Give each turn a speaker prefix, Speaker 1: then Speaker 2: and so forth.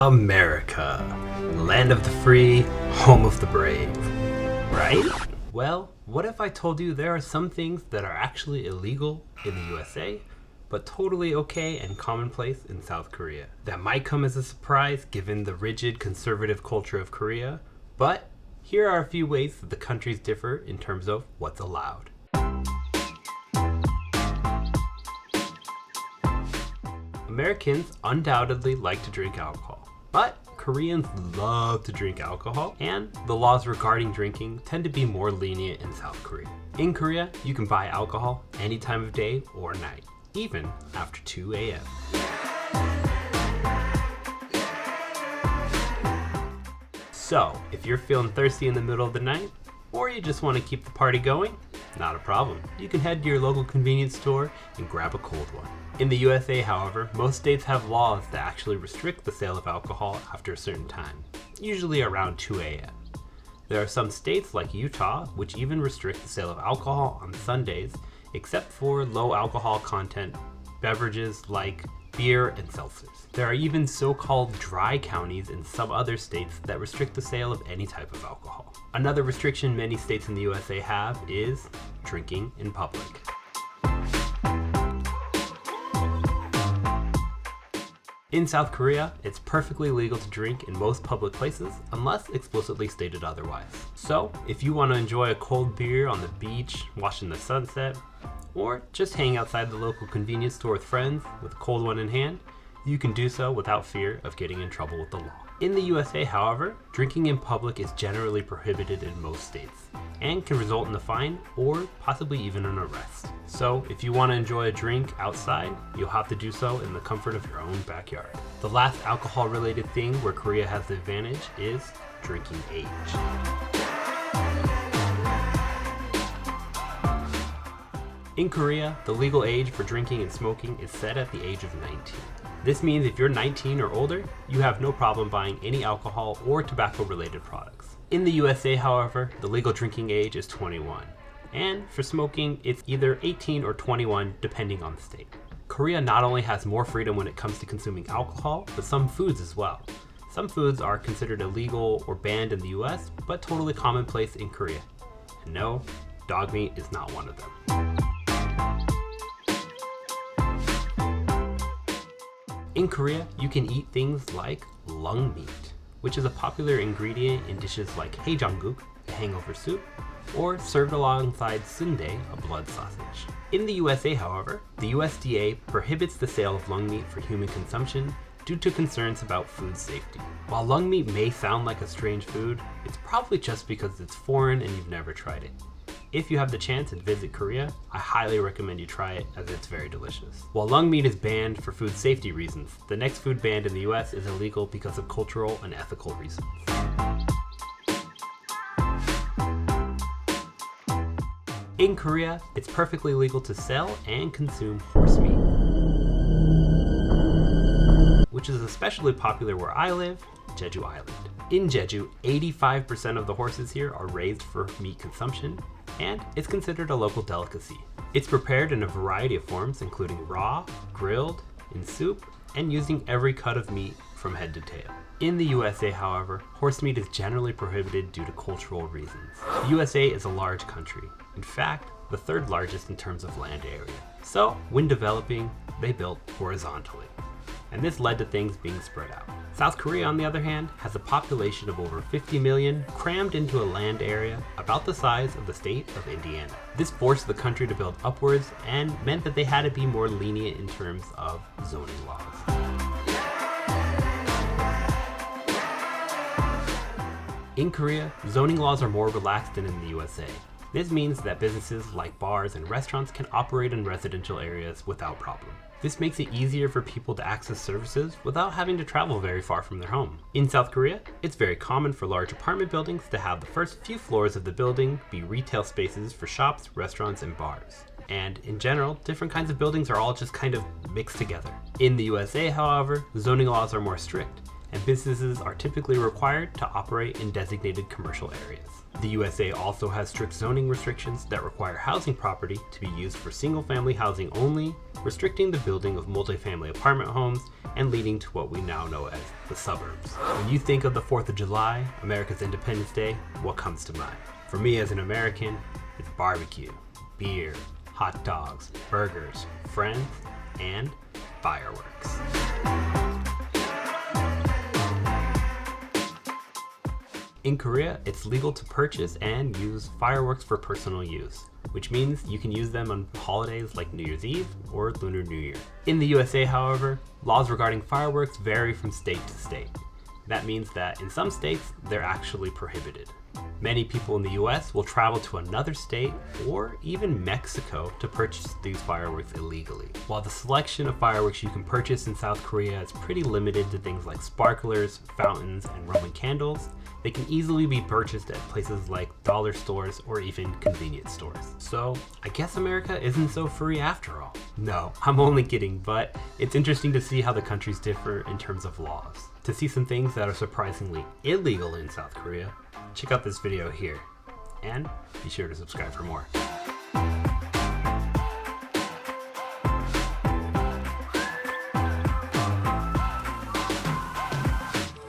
Speaker 1: America, land of the free, home of the brave, right? Well, what if I told you there are some things that are actually illegal in the USA, but totally okay and commonplace in South Korea? That might come as a surprise given the rigid conservative culture of Korea, but here are a few ways that the countries differ in terms of what's allowed. Americans undoubtedly like to drink alcohol, but Koreans love to drink alcohol, and the laws regarding drinking tend to be more lenient in South Korea. In Korea, you can buy alcohol any time of day or night, even after 2 a.m. So, if you're feeling thirsty in the middle of the night, or you just want to keep the party going, not a problem. You can head to your local convenience store and grab a cold one. In the USA, however, most states have laws that actually restrict the sale of alcohol after a certain time, usually around 2 a.m. There are some states like Utah which even restrict the sale of alcohol on Sundays, except for low alcohol content beverages like beer and seltzers. There are even so-called dry counties in some other states that restrict the sale of any type of alcohol. Another restriction many states in the USA have is drinking in public. In South Korea, it's perfectly legal to drink in most public places unless explicitly stated otherwise. So, if you want to enjoy a cold beer on the beach, watching the sunset, or just hang outside the local convenience store with friends with a cold one in hand, you can do so without fear of getting in trouble with the law. In the USA, however, drinking in public is generally prohibited in most states and can result in a fine or possibly even an arrest. So if you want to enjoy a drink outside, you'll have to do so in the comfort of your own backyard. The last alcohol-related thing where Korea has the advantage is drinking age. In Korea, the legal age for drinking and smoking is set at the age of 19. This means if you're 19 or older, you have no problem buying any alcohol or tobacco-related products. In the USA, however, the legal drinking age is 21. And for smoking, it's either 18 or 21 depending on the state. Korea not only has more freedom when it comes to consuming alcohol, but some foods as well. Some foods are considered illegal or banned in the US, but totally commonplace in Korea. And no, dog meat is not one of them. In Korea, you can eat things like lung meat, which is a popular ingredient in dishes like haejanguk, a hangover soup, or served alongside sundae, a blood sausage. In the USA, however, the USDA prohibits the sale of lung meat for human consumption due to concerns about food safety. While lung meat may sound like a strange food, it's probably just because it's foreign and you've never tried it. If you have the chance and visit Korea, I highly recommend you try it as it's very delicious. While lung meat is banned for food safety reasons, the next food banned in the US is illegal because of cultural and ethical reasons. In Korea, it's perfectly legal to sell and consume horse meat, which is especially popular where I live, Jeju Island. In Jeju, 85% of the horses here are raised for meat consumption, and it's considered a local delicacy. It's prepared in a variety of forms, including raw, grilled, in soup, and using every cut of meat from head to tail. In the USA, however, horse meat is generally prohibited due to cultural reasons. The USA is a large country, in fact, the third largest in terms of land area. So, when developing, they built horizontally, and this led to things being spread out. South Korea, on the other hand, has a population of over 50 million crammed into a land area about the size of the state of Indiana. This forced the country to build upwards and meant that they had to be more lenient in terms of zoning laws. In Korea, zoning laws are more relaxed than in the USA. This means that businesses like bars and restaurants can operate in residential areas without problem. This makes it easier for people to access services without having to travel very far from their home. In South Korea, it's very common for large apartment buildings to have the first few floors of the building be retail spaces for shops, restaurants, and bars. And in general, different kinds of buildings are all just kind of mixed together. In the USA, however, zoning laws are more strict, and businesses are typically required to operate in designated commercial areas. The USA also has strict zoning restrictions that require housing property to be used for single-family housing only, restricting the building of multifamily apartment homes and leading to what we now know as the suburbs. When you think of the 4th of July, America's Independence Day, what comes to mind? For me as an American, it's barbecue, beer, hot dogs, burgers, friends, and fireworks. In Korea, it's legal to purchase and use fireworks for personal use, which means you can use them on holidays like New Year's Eve or Lunar New Year. In the USA, however, laws regarding fireworks vary from state to state. That means that in some states, they're actually prohibited. Many people in the US will travel to another state or even Mexico to purchase these fireworks illegally. While the selection of fireworks you can purchase in South Korea is pretty limited to things like sparklers, fountains, and Roman candles, they can easily be purchased at places like dollar stores or even convenience stores. So I guess America isn't so free after all. No, I'm only kidding, but it's interesting to see how the countries differ in terms of laws. To see some things that are surprisingly illegal in South Korea, check out this video here, and be sure to subscribe for more.